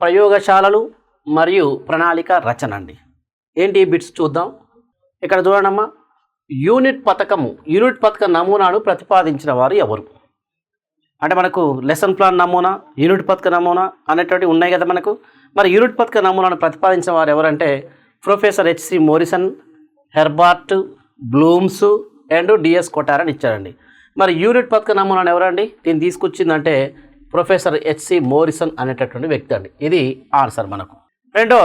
ప్రయోగశాలలు మరియు ప్రణాళిక రచన అండి. ఏంటి ఈ బిట్స్ చూద్దాం. ఇక్కడ చూడండమ్మా, యూనిట్ పథక నమూనాను ప్రతిపాదించిన వారు ఎవరు? అంటే మనకు లెసన్ ప్లాన్ నమూనా, యూనిట్ పథక నమూనా అనేటువంటి ఉన్నాయి కదా మనకు. మరి యూనిట్ పథక నమూనాను ప్రతిపాదించిన వారు ఎవరంటే professor HC Morrison, Herbert Blooms and DS కొటార్ అని ఇచ్చారండి. మరి యూనిట్ పథక నమూనాను ఎవరండి దీన్ని తీసుకొచ్చిందంటే ప్రొఫెసర్ హెచ్సి మోరిసన్ అనేటటువంటి వ్యక్తి అండి. ఇది ఆన్సర్ మనకు. రెండో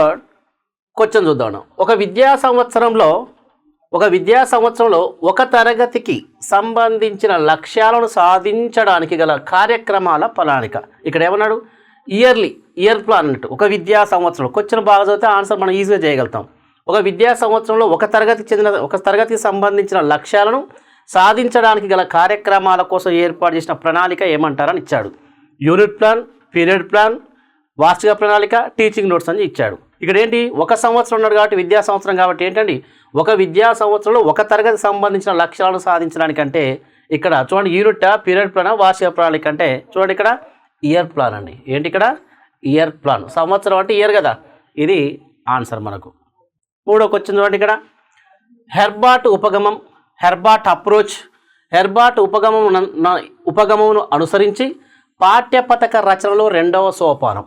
క్వశ్చన్ చూద్దాం. ఒక విద్యా సంవత్సరంలో ఒక తరగతికి సంబంధించిన లక్ష్యాలను సాధించడానికి గల కార్యక్రమాల ప్రణాళిక. ఇక్కడ ఏమన్నాడు? ఇయర్ ప్లాన్ అన్నట్టు. ఒక విద్యా సంవత్సరం క్వశ్చన్ బాగా చదివితే ఆన్సర్ మనం ఈజీగా చేయగలుగుతాం. ఒక విద్యా సంవత్సరంలో ఒక తరగతికి సంబంధించిన లక్ష్యాలను సాధించడానికి గల కార్యక్రమాల కోసం ఏర్పాటు చేసిన ప్రణాళిక ఏమంటారని ఇచ్చాడు. యూనిట్ ప్లాన్, పీరియడ్ ప్లాన్, వార్షిక ప్రణాళిక, టీచింగ్ నోట్స్ అని ఇచ్చాడు. ఇక్కడ ఏంటి? ఒక సంవత్సరం ఉన్నాడు కాబట్టి విద్యా సంవత్సరం కాబట్టి ఏంటండి, ఒక విద్యా సంవత్సరంలో ఒక తరగతికి సంబంధించిన లక్ష్యాలను సాధించడానికంటే ఇక్కడ చూడండి యూనిట్, పీరియడ్ ప్లాన్, వార్షిక ప్రణాళిక అంటే చూడండి ఇక్కడ ఇయర్ ప్లాన్ అండి. ఏంటి ఇక్కడ? Year plan. సంవత్సరం అంటే ఇయర్ కదా, ఇది ఆన్సర్ మనకు. మూడో క్వశ్చన్ చూడండి ఇక్కడ, హెర్బర్ట్ అప్రోచ్. హెర్బర్ట్ ఉపగమమును అనుసరించి పాఠ్యపథక రచనలో రెండవ సోపానం.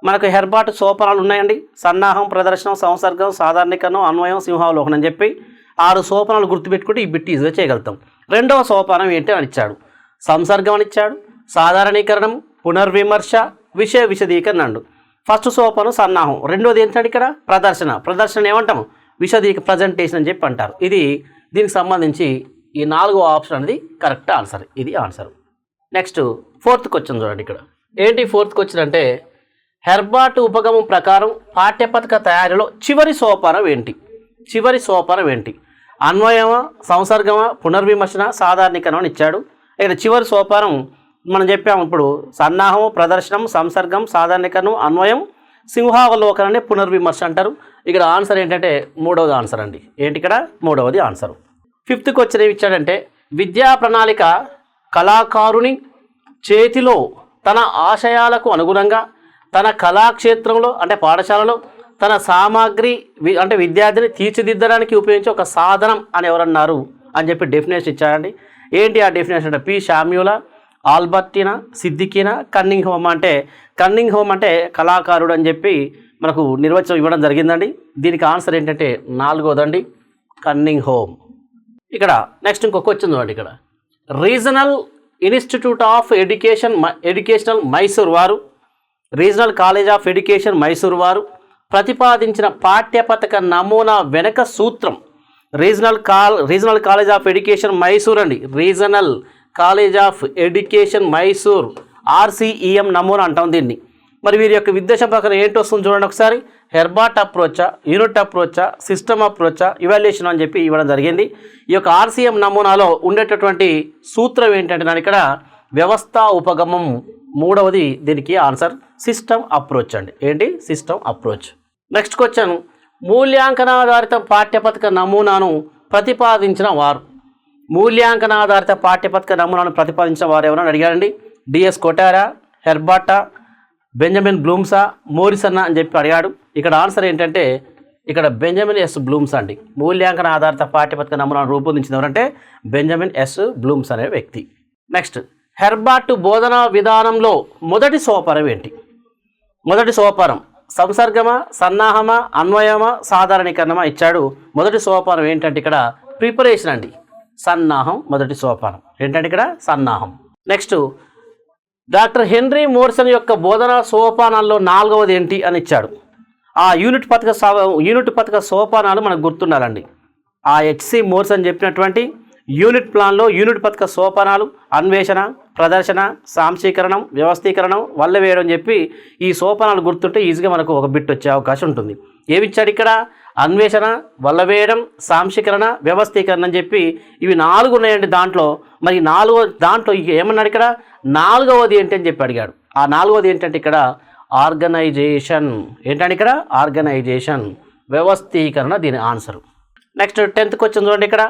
మనకు హెర్బర్ట్ సోపానాలు ఉన్నాయండి. సన్నాహం, ప్రదర్శనం, సంసర్గం, సాధారణీకరణం, అన్వయం, సింహావలోకనం అని చెప్పి 6 సోపానాలు గుర్తుపెట్టుకుంటే ఈ బిట్ ఈజీగా చేయగలుగుతాం. రెండవ సోపానం ఏంటి అని ఇచ్చాడు? సంసర్గం అని ఇచ్చాడు, సాధారణీకరణం, పునర్విమర్శ, విషయ విశదీకరణ అండు. ఫస్ట్ సోపానం సన్నాహం, రెండోది ఏంటంటే ఇక్కడ ప్రదర్శన ఏమంటాము? ప్రజెంటేషన్ అని చెప్పి అంటారు. ఇది దీనికి సంబంధించి ఈ 4వ ఆప్షన్ అనేది కరెక్ట్ ఆన్సర్. ఇది ఆన్సర్. నెక్స్ట్ ఫోర్త్ క్వశ్చన్ చూడండి. ఇక్కడ ఏంటి ఫోర్త్ క్వశ్చన్ అంటే హెర్బర్ట్ ఉపగమం ప్రకారం పాఠ్యపథక తయారీలో చివరి సోపానం ఏంటి? అన్వయమా, సంసర్గమా, పునర్విమర్శన, సాధారణీకరణ అని ఇచ్చాడు. ఇక్కడ చివరి సోపానం మనం చెప్పాము ఇప్పుడు సన్నాహం, ప్రదర్శనం, సంసర్గం, సాధారణీకరణం, అన్వయం, సింహావలోకనాన్ని పునర్విమర్శ అంటారు. ఇక్కడ ఆన్సర్ ఏంటంటే 3వది ఆన్సర్ అండి. ఏంటి ఇక్కడ? 3వది ఆన్సర్. ఫిఫ్త్ క్వశ్చన్ ఏమి ఇచ్చాడంటే విద్యా ప్రణాళిక కళాకారుని చేతిలో తన ఆశయాలకు అనుగుణంగా తన కళాక్షేత్రంలో అంటే పాఠశాలలో తన సామాగ్రి అంటే విద్యార్థిని తీర్చిదిద్దడానికి ఉపయోగించే ఒక సాధనం అని ఎవరన్నారు అని చెప్పి డెఫినేషన్ ఇచ్చారండి. ఏంటి ఆ డెఫినేషన్ అంటే పి శామ్యూలా, ఆల్బర్టినా, సిద్దికీనా, కన్నింగ్హోమ్ అంటే కళాకారుడు అని చెప్పి మనకు నిర్వచనం ఇవ్వడం జరిగిందండి. దీనికి ఆన్సర్ ఏంటంటే 4వదండి, కన్నింగ్హోమ్. ఇక్కడ నెక్స్ట్ ఇంకొక క్వశ్చన్ చూడండి. ఇక్కడ regional institute of educational Mysore వారు, regional college of education Mysore వారు ప్రతిపాదించిన పాఠ్యపథక నమూనా వెనక సూత్రం. Regional college of education Mysore అండి. Regional college of education Mysore RCEM నమూనా అంటాం దీన్ని. మరి వీరి యొక్క ఉద్దేశం ప్రకారం ఏంటి వస్తుంది చూడండి ఒకసారి. హెర్బర్ట్ అప్రోచా, యూనిట్ అప్రోచా, సిస్టమ్ అప్రోచా, ఇవాల్యుయేషన్ అని చెప్పి ఇవ్వడం జరిగింది. ఈ యొక్క RCEM నమూనాలో ఉండేటటువంటి సూత్రం ఏంటంటే దాని ఇక్కడ వ్యవస్థా ఉపగమం. 3వది దీనికి ఆన్సర్ సిస్టమ్ అప్రోచ్ అండి. ఏంటి? System approach. నెక్స్ట్ క్వశ్చన్ మూల్యాంకనాధారిత పాఠ్యపథక నమూనాను ప్రతిపాదించిన వారు. మూల్యాంకనాధారిత పాఠ్యపథక నమూనాను ప్రతిపాదించిన వారు ఎవరైనా అడిగారండి. డిఎస్ కొటారా, హెర్బర్టా, బెంజమిన్ బ్లూమ్సా, మోరిసన్నా అని చెప్పి అడిగాడు. ఇక్కడ ఆన్సర్ ఏంటంటే ఇక్కడ బెంజమిన్ ఎస్ బ్లూమ్స్ అండి. మూల్యాంకన ఆధారిత పాఠ్యపథక నమూనాను రూపొందించిన ఎవరంటే బెంజమిన్ ఎస్ బ్లూమ్స్ అనే వ్యక్తి. నెక్స్ట్ హెర్బర్ట్ బోధనా విధానంలో మొదటి సోపానం ఏంటి? మొదటి సోపానం సంసర్గమా, సన్నాహమా, అన్వయమా, సాధారణీకరణమా ఇచ్చాడు. మొదటి సోపానం ఏంటంటే ఇక్కడ ప్రిపరేషన్ అండి. సన్నాహం మొదటి సోపానం. ఏంటంటే ఇక్కడ సన్నాహం. నెక్స్ట్ డాక్టర్ హెన్రీ మోరిసన్ యొక్క బోధనా సోపానాల్లో 4వది ఏంటి అని ఇచ్చాడు. ఆ యూనిట్ పథక సోపానాలు మనకు గుర్తుండాలండి. ఆ హెచ్సి మోరిసన్ చెప్పినటువంటి యూనిట్ ప్లాన్లో యూనిట్ పథక సోపానాలు అన్వేషణ, ప్రదర్శన, సాంశీకరణం, వ్యవస్థీకరణం, వల్లవేయడం చెప్పి ఈ సోపానాలు గుర్తుంటే ఈజీగా మనకు ఒక బిట్ వచ్చే అవకాశం ఉంటుంది. ఏమిచ్చాడు ఇక్కడ? అన్వేషణ, వల్లవేయడం, సాంశీకరణ, వ్యవస్థీకరణ అని చెప్పి ఇవి 4 ఉన్నాయండి దాంట్లో. మరి దాంట్లో ఏమన్నాడు ఇక్కడ? 4వది ఏంటి అని చెప్పి అడిగాడు. ఆ 4వది ఏంటంటే ఇక్కడ ఆర్గనైజేషన్. ఏంటంటే ఇక్కడ ఆర్గనైజేషన్, వ్యవస్థీకరణ దీని ఆన్సర్. నెక్స్ట్ 10th క్వశ్చన్ చూడండి. ఇక్కడ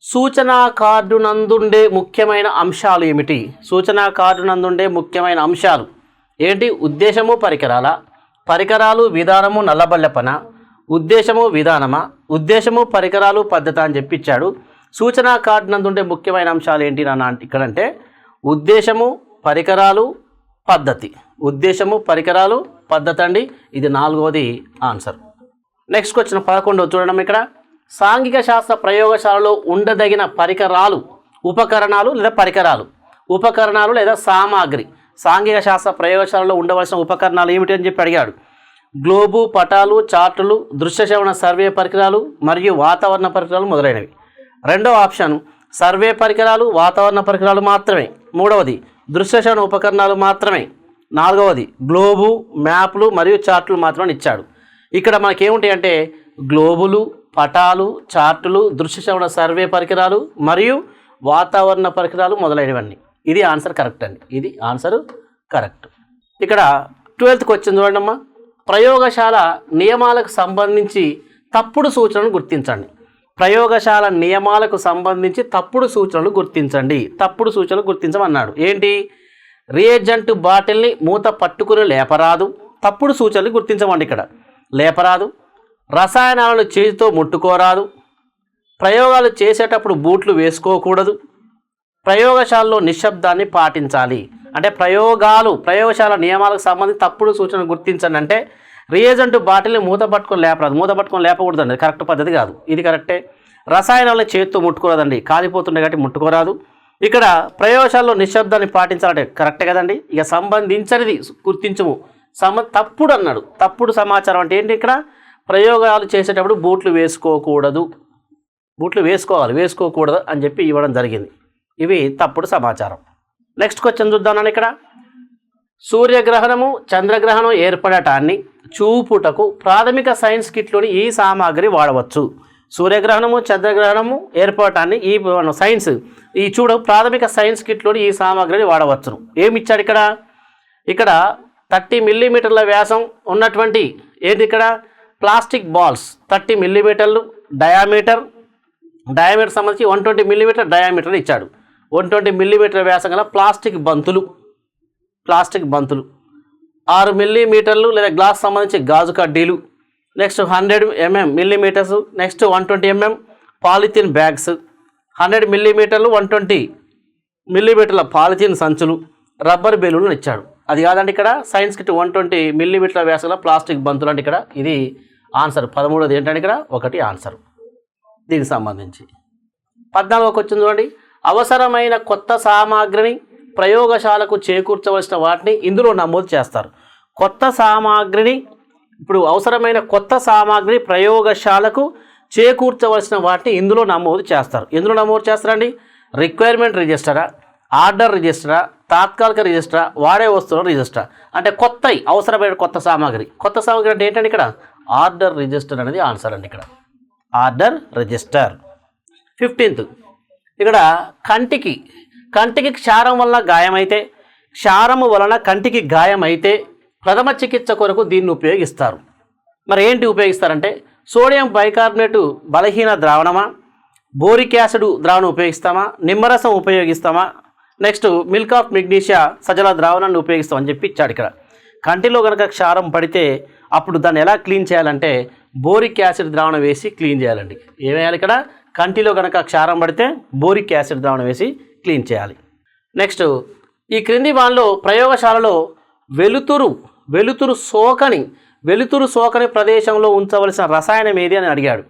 సూచనా కార్డు నందుండే ముఖ్యమైన అంశాలు ఏమిటి? సూచనా కార్డు నందుండే ముఖ్యమైన అంశాలు ఏంటి? ఉద్దేశము పరికరాల, పరికరాలు విధానము నల్లబల్లెపన, ఉద్దేశము విధానమా, ఉద్దేశము పరికరాలు పద్ధతి అని చెప్పి ఇచ్చాడు. సూచనా కార్డు నందుండే ముఖ్యమైన అంశాలు ఏంటి నాన్న ఇక్కడంటే ఉద్దేశము పరికరాలు పద్ధతి. ఉద్దేశము పరికరాలు పద్ధతి అండి. ఇది 4వది ఆన్సర్. నెక్స్ట్ క్వశ్చన్ 11 చూడడం. ఇక్కడ సాంఘిక శాస్త్ర ప్రయోగశాలలో ఉండదగిన పరికరాలు, ఉపకరణాలు లేదా పరికరాలు, ఉపకరణాలు లేదా సామాగ్రి. సాంఘిక శాస్త్ర ప్రయోగశాలలో ఉండవలసిన ఉపకరణాలు ఏమిటి అని చెప్పి అడిగాడు. గ్లోబు, పటాలు, చార్టులు, దృశ్య శ్రవణ సర్వే పరికరాలు మరియు వాతావరణ పరికరాలు మొదలైనవి. రెండవ ఆప్షన్ సర్వే పరికరాలు, వాతావరణ పరికరాలు మాత్రమే. 3వది దృశ్య శ్రవణ ఉపకరణాలు మాత్రమే. 4వది గ్లోబు, మ్యాప్లు మరియు చార్టులు మాత్రమే ఇచ్చాడు. ఇక్కడ మనకేముంటాయి అంటే గ్లోబులు, పటాలు, చార్టులు, దృశ్య శ్రవణ సర్వే పరికరాలు మరియు వాతావరణ పరికరాలు మొదలైనవన్నీ. ఇది ఆన్సర్ కరెక్ట్ అండి. ఇది ఆన్సర్ కరెక్ట్. ఇక్కడ 12th క్వశ్చన్ చూడండి. ప్రయోగశాల నియమాలకు సంబంధించి తప్పుడు సూచనలు గుర్తించండి. ప్రయోగశాల నియమాలకు సంబంధించి తప్పుడు సూచనలు గుర్తించండి. తప్పుడు సూచనలు గుర్తించమన్నాడు. ఏంటి? రియేజెంట్ బాటిల్ని మూత పట్టుకుని లేపరాదు. తప్పుడు సూచనలు గుర్తించమండి. ఇక్కడ లేపరాదు, రసాయనాలను చేతితో ముట్టుకోరాదు, ప్రయోగాలు చేసేటప్పుడు బూట్లు వేసుకోకూడదు, ప్రయోగశాలలో నిశ్శబ్దాన్ని పాటించాలి. అంటే ప్రయోగశాల నియమాలకు సంబంధించి తప్పుడు సూచనలు గుర్తించండి అంటే రియేజెంట్ బాటిల్ని మూత పట్టుకొని లేపరాదు. మూత పట్టుకొని లేపకూడదండి, కరెక్ట్ పద్ధతి కాదు. ఇది కరెక్టే. రసాయనాలను చేతితో ముట్టుకోరాదండి, కాలిపోతుండే కాబట్టి ముట్టుకోరాదు. ఇక్కడ ప్రయోగశాలలో నిశ్శబ్దాన్ని పాటించాలంటే కరెక్టే కదండి. ఇక సంబంధించనిది గుర్తించము. తప్పుడు అన్నాడు. తప్పుడు సమాచారం అంటే ఏంటి? ఇక్కడ ప్రయోగాలు చేసేటప్పుడు బూట్లు వేసుకోకూడదు, బూట్లు వేసుకోకూడదు అని చెప్పి ఇవ్వడం జరిగింది. ఇవి తప్పుడు సమాచారం. నెక్స్ట్ క్వశ్చన్ చూద్దాం. ఇక్కడ సూర్యగ్రహణము, చంద్రగ్రహణం ఏర్పడటాన్ని చూపుటకు ప్రాథమిక సైన్స్ కిట్లోని ఈ సామాగ్రి వాడవచ్చు. సూర్యగ్రహణము, చంద్రగ్రహణము ఏర్పడటాన్ని ఈ సైన్స్ ప్రాథమిక సైన్స్ కిట్లోని ఈ సామాగ్రిని వాడవచ్చును. ఏమి ఇచ్చాడు ఇక్కడ? ఇక్కడ 30 మిల్లీమీటర్ల వ్యాసం ఉన్నటువంటి ఏంటి? ఇక్కడ ప్లాస్టిక్ బాల్స్ 30 మిల్లీమీటర్లు డయామీటర్ సంబంధించి 120 మిల్లీమీటర్ డయామీటర్ ఇచ్చాడు. 120 మిల్లీమీటర్ వ్యాసం గల ప్లాస్టిక్ బంతులు 6 మిల్లీమీటర్లు లేదా గ్లాస్ సంబంధించి గాజు కడ్డీలు. Next 100 millimetres. Next 120 polythene bags. 100 మిల్లీమీటర్లు 120 మిల్లీమీటర్ల పాలిథిన్ సంచులు, రబ్బర్ బెలూన్లు ఇచ్చాడు. అది కాదండి. ఇక్కడ సైన్స్ కిట్ 120 మిల్లీమీటర్ల వ్యాసంలో ప్లాస్టిక్ బంతులు అంటే ఇక్కడ ఇది ఆన్సర్. 13వది ఏంటంటే ఇక్కడ 1 ఆన్సర్ దీనికి సంబంధించి. 14వ క్వశ్చన్ చూడండి. అవసరమైన కొత్త సామాగ్రిని ప్రయోగశాలకు చేకూర్చవలసిన వాటిని ఇందులో నమోదు చేస్తారు. అవసరమైన కొత్త సామాగ్రి ప్రయోగశాలకు చేకూర్చవలసిన వాటిని ఇందులో నమోదు చేస్తారు. ఎందులో నమోదు చేస్తారండి? రిక్వైర్మెంట్ రిజిస్టరా, ఆర్డర్ రిజిస్టరా, తాత్కాలిక రిజిస్టరా, వాడే వస్తువుల రిజిస్టరా. అంటే అవసరమైన కొత్త సామాగ్రి అంటే ఏంటంటే ఇక్కడ ఆర్డర్ రిజిస్టర్ అనేది ఆన్సర్ అండి. ఇక్కడ ఆర్డర్ రిజిస్టర్. 15th ఇక్కడ కంటికి క్షారం వలన గాయమైతే, క్షారము వలన కంటికి గాయమైతే ప్రథమ చికిత్స కొరకు దీన్ని ఉపయోగిస్తారు. మరి ఏంటి ఉపయోగిస్తారంటే సోడియం బైకార్బోనేటు బలహీన ద్రావణమా, బోరిక్ యాసిడ్ ద్రావణం ఉపయోగిస్తామా, నిమ్మరసం ఉపయోగిస్తామా, నెక్స్ట్ మిల్క్ ఆఫ్ మెగ్నీషియా సజల ద్రావణాన్ని ఉపయోగిస్తామని చెప్పి ఇచ్చాడు. ఇక్కడ కంటిలో కనుక క్షారం పడితే అప్పుడు దాన్ని ఎలా క్లీన్ చేయాలంటే బోరిక్ యాసిడ్ ద్రావణం వేసి క్లీన్ చేయాలండి. ఏమేయాలి? ఇక్కడ కంటిలో కనుక క్షారం పడితే బోరిక్ యాసిడ్ ద్రావణం వేసి క్లీన్ చేయాలి. నెక్స్ట్ ఈ క్రింది వానిలో ప్రయోగశాలలో వెలుతురు సోకని ప్రదేశంలో ఉంచవలసిన రసాయనం ఏది అని అడిగాడు.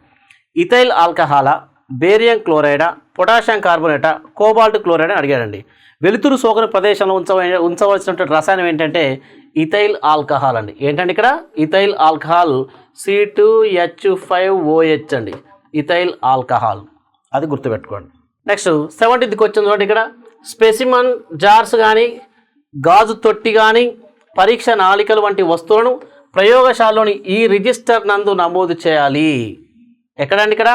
ఇథైల్ ఆల్కహాలా, బేరియం క్లోరైడా, పొటాషియం కార్బోనేటా, కోబాల్ట్ క్లోరైడ్ అని అడిగాడండి. వెలుతురు సోకని ప్రదేశంలో ఉంచవలసినటువంటి రసాయనం ఏంటంటే ఇథైల్ ఆల్కహాల్ అండి. ఏంటంటే ఇక్కడ ఇథైల్ ఆల్కహాల్ C2H5OH అండి. ఇథైల్ ఆల్కహాల్ అది గుర్తుపెట్టుకోండి. నెక్స్ట్ 17th క్వశ్చన్ చూడండి. ఇక్కడ స్పెసిమన్ జార్స్ కానీ, గాజు తొట్టి కానీ, పరీక్ష నాళికలు వంటి వస్తువులను ప్రయోగశాలలోని ఈ రిజిస్టర్ నందు నమోదు చేయాలి. ఎక్కడండి? ఇక్కడ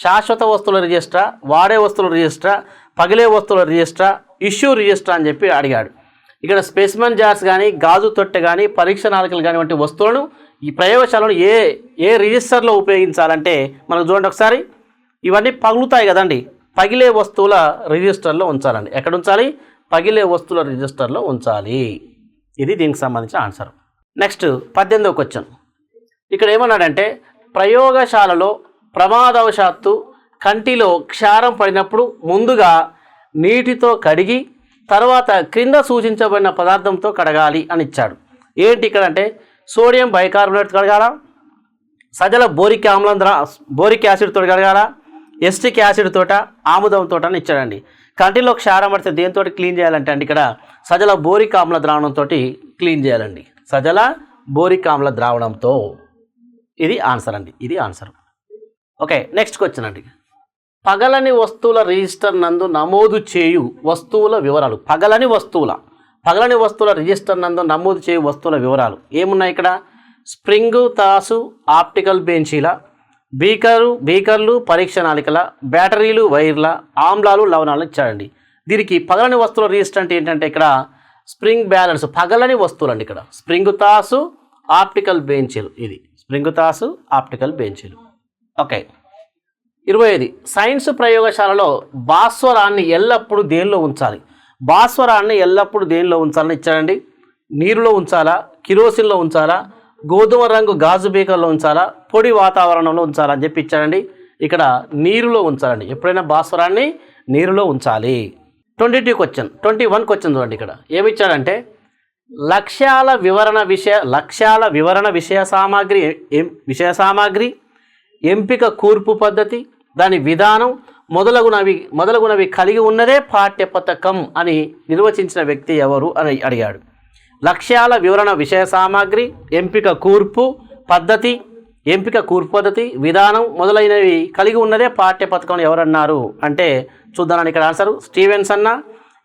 శాశ్వత వస్తువుల రిజిస్ట్రా, వాడే వస్తువుల రిజిస్ట్రా, పగిలే వస్తువుల రిజిస్ట్రా, ఇష్యూ రిజిస్ట్రా అని చెప్పి అడిగాడు. ఇక్కడ స్పెసిమన్ జార్స్ కానీ, గాజు తొట్టె కానీ, పరీక్ష నాళికలు కానీ వంటి వస్తువులను ఈ ప్రయోగశాలను ఏ రిజిస్టర్లో ఉపయోగించాలంటే మనకు చూడండి ఒకసారి, ఇవన్నీ పగులుతాయి కదండి, పగిలే వస్తువుల రిజిస్టర్లో ఉంచాలండి. ఎక్కడ ఉంచాలి? పగిలే వస్తువుల రిజిస్టర్లో ఉంచాలి. ఇది దీనికి సంబంధించిన ఆన్సర్. Next 18వ question. ఇక్కడ ఏమన్నాడంటే, ప్రయోగశాలలో ప్రమాదవశాత్తు కంటిలో క్షారం పడినప్పుడు ముందుగా నీటితో కడిగి తర్వాత క్రింద సూచించబడిన పదార్థంతో కడగాలి అని ఇచ్చాడు. ఏంటి ఇక్కడ అంటే, సోడియం బైకార్బోనేట్ కడగాల, సజల బోరిక్ యాసిడ్ తోటి కడగాల, ఎస్టిక్ యాసిడ్ తోట, ఆముదం తోట అని ఇచ్చాడండి. కంటిలో క్షారం పడితే దేంతో క్లీన్ చేయాలంటే అండి, ఇక్కడ సజల బోరిక్ ఆమ్ల ద్రావణంతో క్లీన్ చేయాలండి. సజల బోరిక్ ఆమ్ల ద్రావణంతో. ఇది ఆన్సర్ అండి, ఇది ఆన్సర్. ఓకే, నెక్స్ట్ క్వశ్చన్ అండి. పగలని వస్తువుల రిజిస్టర్ నందు నమోదు చేయు వస్తువుల వివరాలు. పగలని వస్తువుల రిజిస్టర్ నందు నమోదు చేయు వస్తువుల వివరాలు ఏమున్నాయి ఇక్కడ? స్ప్రింగు, తాసు, ఆప్టికల్ బెంచీల, బీకర్లు, పరీక్ష నాళికల, బ్యాటరీలు, వైర్ల, ఆమ్లాలు, లవణాలు ఇచ్చాడండి. దీనికి పగలని వస్తువుల రిజిస్టర్ అంటే ఏంటంటే ఇక్కడ స్ప్రింగ్ బ్యాలెన్స్, పగలని వస్తువులు అండి. ఇక్కడ స్ప్రింగు, తాసు, ఆప్టికల్ బెంచీలు. ఇది స్ప్రింగు, తాసు, ఆప్టికల్ బెంచీలు. ఓకే, 25. సైన్స్ ప్రయోగశాలలో భాస్వరాన్ని ఎల్లప్పుడూ దేనిలో ఉంచాలి? భాస్వరాన్ని ఎల్లప్పుడూ దేనిలో ఉంచాలని ఇచ్చాడండి. నీరులో ఉంచాలా, కిరోసిన్లో ఉంచాలా, గోధుమ రంగు గాజు బీకర్లో ఉంచాలా, పొడి వాతావరణంలో ఉంచాలా అని చెప్పి ఇచ్చాడండి. ఇక్కడ నీరులో ఉంచాలండి. ఎప్పుడైనా భాస్వరాన్ని నీరులో ఉంచాలి. 21 క్వశ్చన్ చూడండి. ఇక్కడ ఏమి ఇచ్చాడంటే, లక్ష్యాల వివరణ విషయ సామాగ్రి, ఎంపిక కూర్పు పద్ధతి, దాని విధానం మొదలగునవి కలిగి ఉన్నదే పాఠ్య పథకం అని నిర్వచించిన వ్యక్తి ఎవరు అని అడిగాడు. లక్ష్యాల వివరణ విషయ సామాగ్రి, ఎంపిక కూర్పు పద్ధతి, విధానం మొదలైనవి కలిగి ఉన్నదే పాఠ్య పథకం ఎవరన్నారు అంటే చూద్దామని ఇక్కడ ఆన్సర్ స్టీవెన్సన్,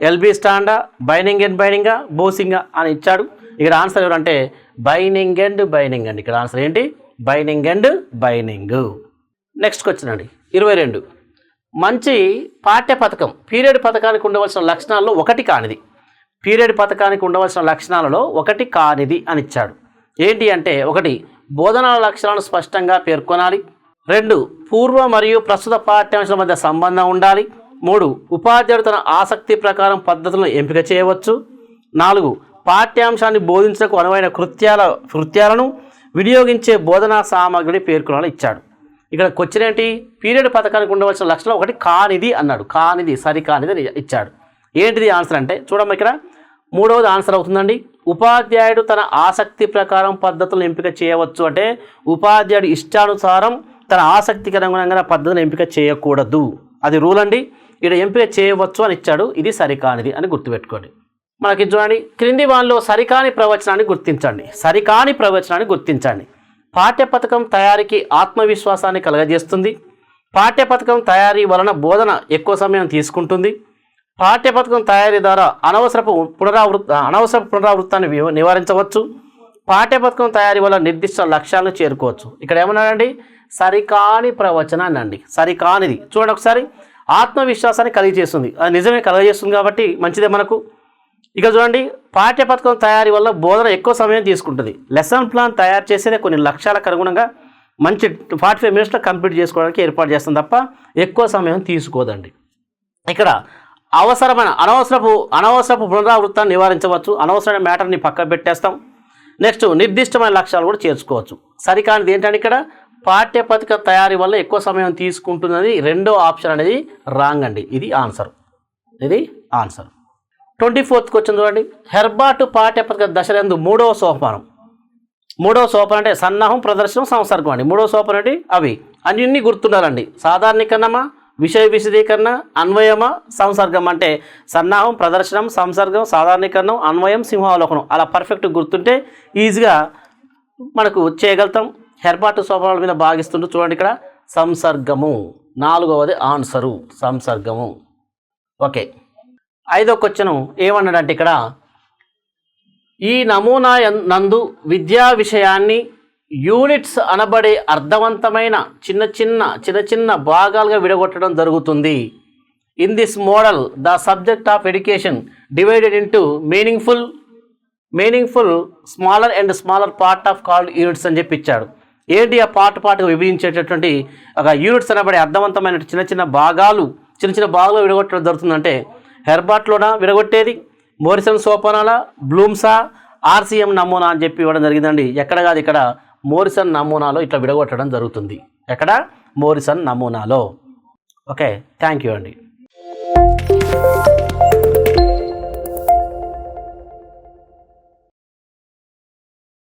ఎల్బి స్టాండా, బైనింగ్ అండ్ బైనింగా, బోసింగా అని ఇచ్చాడు. ఇక్కడ ఆన్సర్ ఎవరంటే బైనింగ్ అండ్ బైనింగ్ అండి. ఇక్కడ ఆన్సర్ ఏంటి? బైనింగ్ అండ్ బైనింగ్. నెక్స్ట్ క్వశ్చన్ అండి 22. మంచి పాఠ్య పథకం పీరియడ్ పథకానికి ఉండవలసిన లక్షణాల్లో ఒకటి కానిది. పీరియడ్ పథకానికి ఉండవలసిన లక్షణాలలో ఒకటి కానిది అని ఇచ్చాడు. ఏంటి అంటే, 1 బోధనా లక్షణాలను స్పష్టంగా పేర్కొనాలి. 2 పూర్వ మరియు ప్రస్తుత పాఠ్యాంశాల మధ్య సంబంధం ఉండాలి. 3 ఉపాధ్యాయుడు తన ఆసక్తి ప్రకారం పద్ధతులను ఎంపిక చేయవచ్చు. 4 పాఠ్యాంశాన్ని బోధించడానికి అనువైన కృత్యాలను వినియోగించే బోధనా సామగ్రిని పేర్కొనాలని ఇచ్చాడు. ఇక్కడ క్వశ్చన్ ఏంటి? పీరియడ్ పథకానికి ఉండవలసిన లక్షణం ఒకటి కానిది అన్నాడు. కానిది, సరికానిది అని ఇచ్చాడు. ఏంటిది ఆన్సర్ అంటే చూడమ్మ, ఇక్కడ 3వది ఆన్సర్ అవుతుందండి. ఉపాధ్యాయుడు తన ఆసక్తి ప్రకారం పద్ధతులను ఎంపిక చేయవచ్చు అంటే ఉపాధ్యాయుడు ఇష్టానుసారం తన ఆసక్తికి అనుగుణంగా పద్ధతులను ఎంపిక చేయకూడదు, అది రూల్ అండి. ఇక్కడ ఎంపిక చేయవచ్చు అని ఇచ్చాడు. ఇది సరికానిది అని గుర్తుపెట్టుకోండి. మనకి చూడండి, క్రింది వానిలో సరికాని ప్రవచనాన్ని గుర్తించండి. పాఠ్యపథకం తయారీకి ఆత్మవిశ్వాసాన్ని కలగజేస్తుంది. పాఠ్యపథకం తయారీ వలన బోధన ఎక్కువ సమయం తీసుకుంటుంది. పాఠ్యపథకం తయారీ ద్వారా అనవసరపు పునరావృత్తాన్ని నివారించవచ్చు. పాఠ్యపథకం తయారీ వల్ల నిర్దిష్ట లక్ష్యాలను చేరుకోవచ్చు. ఇక్కడ ఏమన్నాడండి? సరికాని ప్రవచనాన్ని అండి. సరికానిది చూడండి ఒకసారి. ఆత్మవిశ్వాసాన్ని కలిగజేస్తుంది, అది నిజమే కలిగజేస్తుంది కాబట్టి మంచిదే మనకు. ఇక చూడండి, పాఠ్యపథకం తయారీ వల్ల బోధన ఎక్కువ సమయం తీసుకుంటుంది. లెసన్ ప్లాన్ తయారు చేసేదే కొన్ని లక్ష్యాలకు అనుగుణంగా మంచి 45 మినిట్స్లో కంప్లీట్ చేసుకోవడానికి ఏర్పాటు చేస్తుంది తప్ప ఎక్కువ సమయం తీసుకోదండి. ఇక్కడ అనవసరపు పునరావృత్తాన్ని నివారించవచ్చు. అనవసరమైన మ్యాటర్ని పక్క పెట్టేస్తాం. నెక్స్ట్ నిర్దిష్టమైన లక్ష్యాలు కూడా చేర్చుకోవచ్చు. సరికానిది ఏంటంటే ఇక్కడ పాఠ్యపథక తయారీ వల్ల ఎక్కువ సమయం తీసుకుంటున్నది 2వ ఆప్షన్ అనేది రాంగ్ అండి. ఇది ఆన్సర్. 24th క్వశ్చన్ చూడండి. హెర్బార్ట్ పాఠ్యపథక దశలందు 3వ సోపానం అంటే సన్నాహం, ప్రదర్శనం, సంసర్గం అండి. 3వ సోపానం అంటే అవి అన్ని గుర్తుండాలండి. సాధారణీకరణమా, విషయ విశదీకరణ, అన్వయమా, సంసర్గం అంటే సన్నాహం, ప్రదర్శనం, సంసర్గం, సాధారణీకరణం, అన్వయం, సింహావలోకనం అలా పర్ఫెక్ట్ గుర్తుంటే ఈజీగా మనకు చేయగలుగుతాం. హెర్బార్ట్ సోపానాల మీద భాగిస్తుంటూ చూడండి ఇక్కడ సంసర్గము 4వది ఆన్సరు, సంసర్గము. ఓకే, 5వ క్వశ్చన్ ఏమన్నాడంటే ఇక్కడ ఈ నమూనా నందు విద్యా విషయాన్ని యూనిట్స్ అనబడే అర్థవంతమైన చిన్న చిన్న భాగాలుగా విడగొట్టడం జరుగుతుంది. In this model the subject of education divided into meaningful, meaningful smaller and smaller part of called units అని చెప్పి ఇచ్చాడు. ఏంటి ఆ పార్ట్గా విభజించేటటువంటి ఒక యూనిట్స్ అనబడే అర్థవంతమైన చిన్న చిన్న భాగాలు విడగొట్టడం జరుగుతుందంటే హెర్బార్ట్లోన విడగొట్టేది, మోరిసన్ సోపానాల, బ్లూమ్సా, ఆర్సిఎం నమూనా అని చెప్పి ఇవ్వడం జరిగిందండి. ఎక్కడ కాదు, ఇక్కడ మోరిసన్ నమూనాలో ఇట్లా విడగొట్టడం జరుగుతుంది. ఎక్కడ? మోరిసన్ నమూనాలో. ఓకే, థ్యాంక్ యూ అండి.